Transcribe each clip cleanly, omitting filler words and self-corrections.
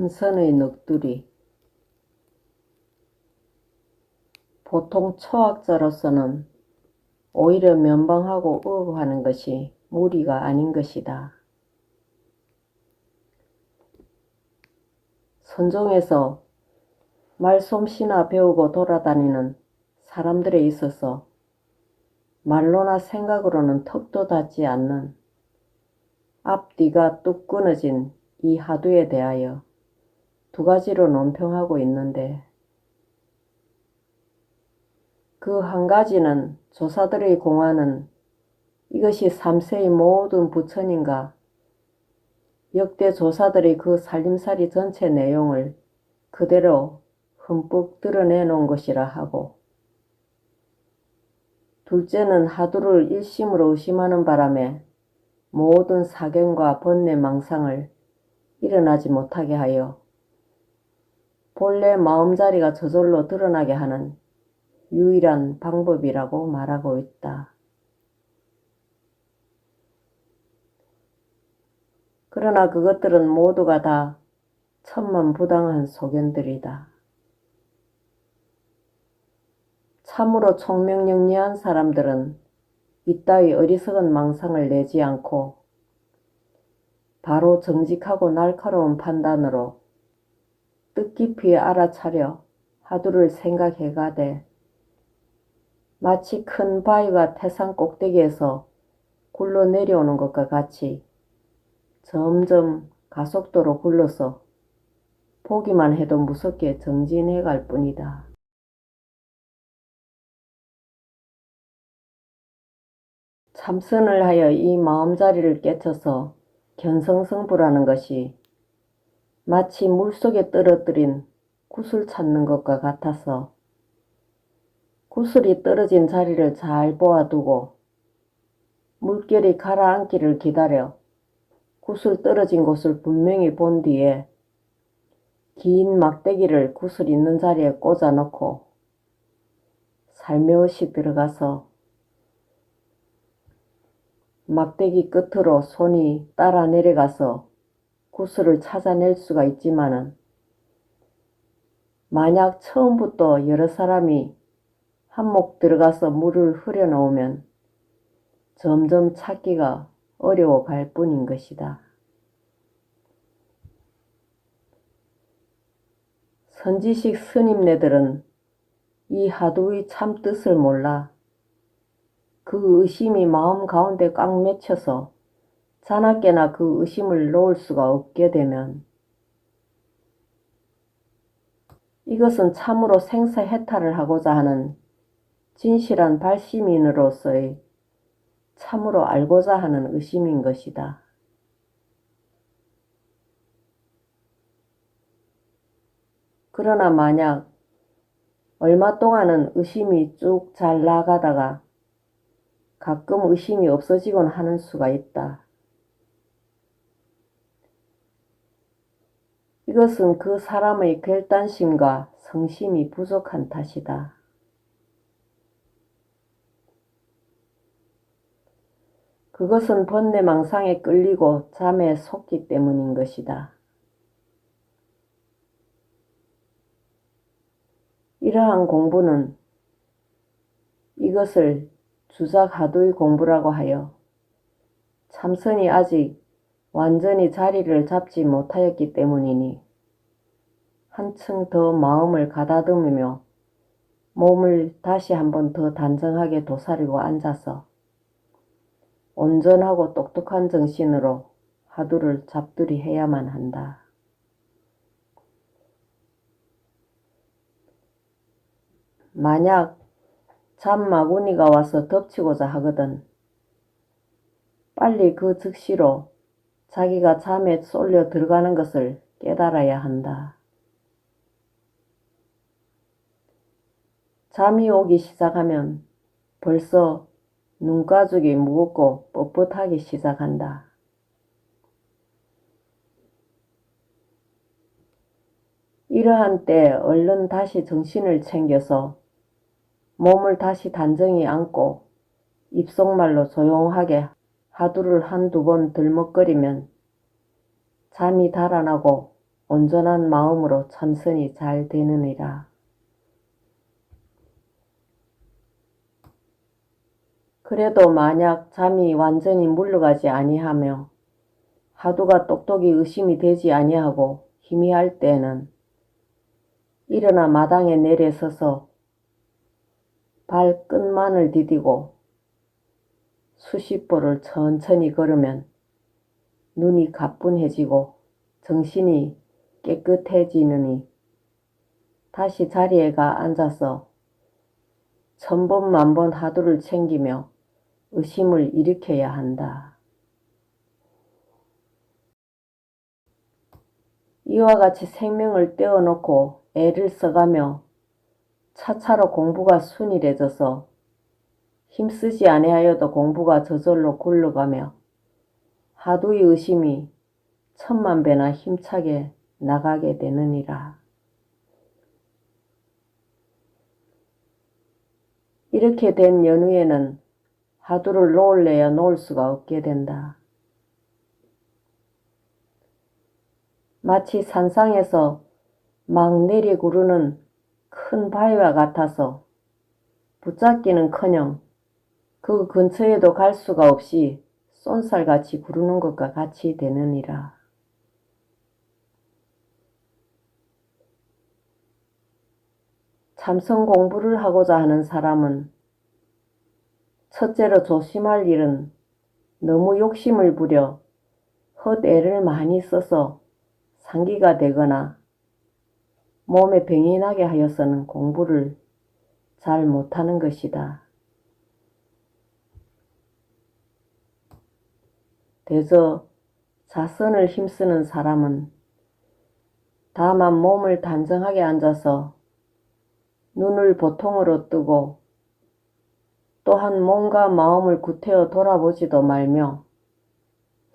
참선의 넋두리. 보통 초학자로서는 오히려 면방하고 의업하는 것이 무리가 아닌 것이다. 선종에서 말솜씨나 배우고 돌아다니는 사람들에 있어서 말로나 생각으로는 턱도 닿지 않는 앞뒤가 뚝 끊어진 이 하두에 대하여 두 가지로 논평하고 있는데, 그 한 가지는 조사들의 공안은 이것이 3세의 모든 부처님과 역대 조사들의 그 살림살이 전체 내용을 그대로 흠뻑 드러내 놓은 것이라 하고, 둘째는 하두를 일심으로 의심하는 바람에 모든 사견과 번뇌 망상을 일어나지 못하게 하여 본래 마음자리가 저절로 드러나게 하는 유일한 방법이라고 말하고 있다. 그러나 그것들은 모두가 다 천만부당한 소견들이다. 참으로 총명영리한 사람들은 이따위 어리석은 망상을 내지 않고 바로 정직하고 날카로운 판단으로 뜻깊이 알아차려 하두를 생각해가되, 마치 큰 바위가 태산 꼭대기에서 굴러 내려오는 것과 같이 점점 가속도로 굴러서 보기만 해도 무섭게 정진해 갈 뿐이다. 참선을 하여 이 마음자리를 깨쳐서 견성성불하는 것이 마치 물속에 떨어뜨린 구슬 찾는 것과 같아서, 구슬이 떨어진 자리를 잘 보아두고 물결이 가라앉기를 기다려 구슬 떨어진 곳을 분명히 본 뒤에 긴 막대기를 구슬 있는 자리에 꽂아 놓고 살며시 들어가서 막대기 끝으로 손이 따라 내려가서 구슬을 찾아낼 수가 있지만은, 만약 처음부터 여러 사람이 한몫 들어가서 물을 흐려 놓으면 점점 찾기가 어려워 갈 뿐인 것이다. 선지식 스님네들은 이 하두의 참뜻을 몰라 그 의심이 마음 가운데 꽉 맺혀서 자나깨나 그 의심을 놓을 수가 없게 되면, 이것은 참으로 생사해탈을 하고자 하는 진실한 발심인으로서의 참으로 알고자 하는 의심인 것이다. 그러나 만약 얼마 동안은 의심이 쭉 잘 나가다가 가끔 의심이 없어지곤 하는 수가 있다. 이것은 그 사람의 결단심과 성심이 부족한 탓이다. 그것은 번뇌망상에 끌리고 잠에 속기 때문인 것이다. 이러한 공부는 이것을 주작 하두의 공부라고 하여 참선이 아직 완전히 자리를 잡지 못하였기 때문이니, 한층 더 마음을 가다듬으며 몸을 다시 한번 더 단정하게 도사리고 앉아서 온전하고 똑똑한 정신으로 하두를 잡두리 해야만 한다. 만약 잠마구니가 와서 덮치고자 하거든 빨리 그 즉시로 자기가 잠에 쏠려 들어가는 것을 깨달아야 한다. 잠이 오기 시작하면 벌써 눈가죽이 무겁고 뻣뻣하기 시작한다. 이러한 때 얼른 다시 정신을 챙겨서 몸을 다시 단정히 앉고 입속말로 조용하게 하두를 한두 번 들먹거리면 잠이 달아나고 온전한 마음으로 참선이 잘 되느니라. 그래도 만약 잠이 완전히 물러가지 아니하며 하두가 똑똑히 의심이 되지 아니하고 희미할 때에는 일어나 마당에 내려서서 발끝만을 디디고 수십 보를 천천히 걸으면 눈이 가뿐해지고 정신이 깨끗해지느니 다시 자리에 가 앉아서 천번 만번 하두를 챙기며 의심을 일으켜야 한다. 이와 같이 생명을 떼어놓고 애를 써가며 차차로 공부가 순일해져서 힘쓰지 아니하여도 공부가 저절로 굴러가며 하두의 의심이 천만 배나 힘차게 나가게 되느니라. 이렇게 된 연후에는 하두를 놓을래야 놓을 수가 없게 된다. 마치 산상에서 막 내리구르는 큰 바위와 같아서 붙잡기는커녕 그 근처에도 갈 수가 없이 쏜살같이 구르는 것과 같이 되느니라. 참선 공부를 하고자 하는 사람은 첫째로 조심할 일은 너무 욕심을 부려 헛애를 많이 써서 상기가 되거나 몸에 병이 나게 하여서는 공부를 잘 못하는 것이다. 대저 자선을 힘쓰는 사람은 다만 몸을 단정하게 앉아서 눈을 보통으로 뜨고 또한 몸과 마음을 구태여 돌아보지도 말며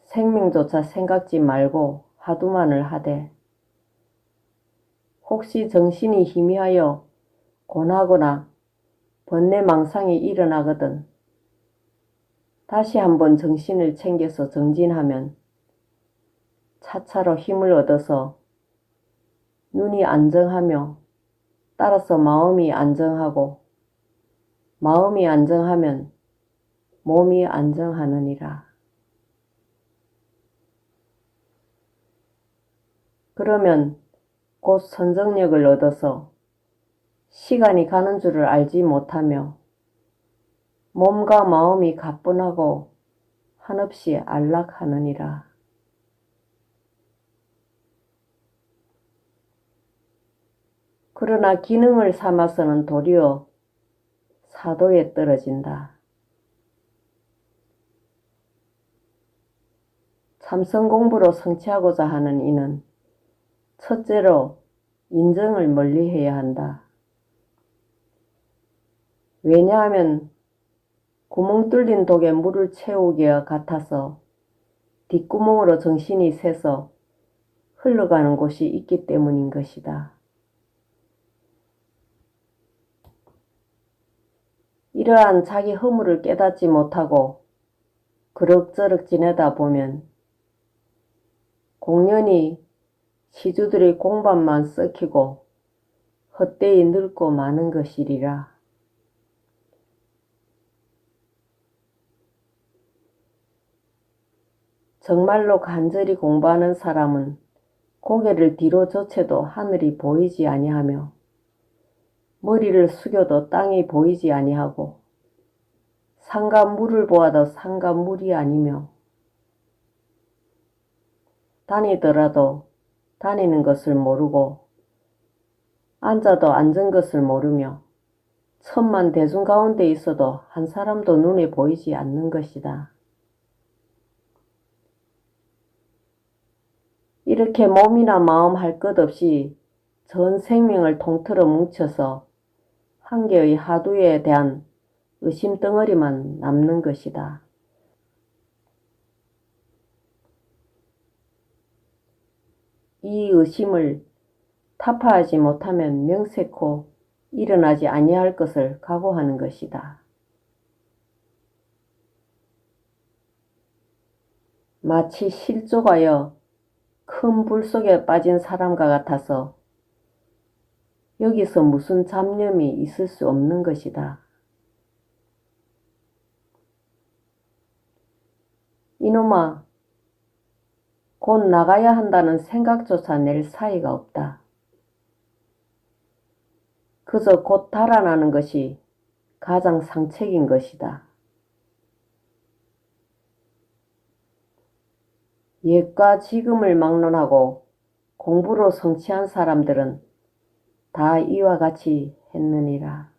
생명조차 생각지 말고 하두만을 하되 혹시 정신이 희미하여 곤하거나 번뇌망상이 일어나거든 다시 한번 정신을 챙겨서 정진하면 차차로 힘을 얻어서 눈이 안정하며 따라서 마음이 안정하고 마음이 안정하면 몸이 안정하느니라. 그러면 곧 선정력을 얻어서 시간이 가는 줄을 알지 못하며 몸과 마음이 가뿐하고 한없이 안락하느니라. 그러나 기능을 삼아서는 도리어 사도에 떨어진다. 참선 공부로 성취하고자 하는 이는 첫째로 인정을 멀리해야 한다. 왜냐하면 구멍 뚫린 독에 물을 채우기와 같아서 뒷구멍으로 정신이 새서 흘러가는 곳이 있기 때문인 것이다. 이러한 자기 허물을 깨닫지 못하고 그럭저럭 지내다 보면 공연히 시주들의 공밥만 썩히고 헛되이 늙고 마는 것이리라. 정말로 간절히 공부하는 사람은 고개를 뒤로 젖혀도 하늘이 보이지 아니하며 머리를 숙여도 땅이 보이지 아니하고 산과 물을 보아도 산과 물이 아니며 다니더라도 다니는 것을 모르고 앉아도 앉은 것을 모르며 천만 대중 가운데 있어도 한 사람도 눈에 보이지 않는 것이다. 이렇게 몸이나 마음 할 것 없이 전 생명을 통틀어 뭉쳐서 한 개의 하두에 대한 의심 덩어리만 남는 것이다. 이 의심을 타파하지 못하면 명세코 일어나지 아니할 것을 각오하는 것이다. 마치 실족하여 큰 큰 불 속에 빠진 사람과 같아서 여기서 무슨 잡념이 있을 수 없는 것이다. 이놈아, 곧 나가야 한다는 생각조차 낼 사이가 없다. 그저 곧 달아나는 것이 가장 상책인 것이다. 옛과 지금을 막론하고 공부로 성취한 사람들은 다 이와 같이 했느니라.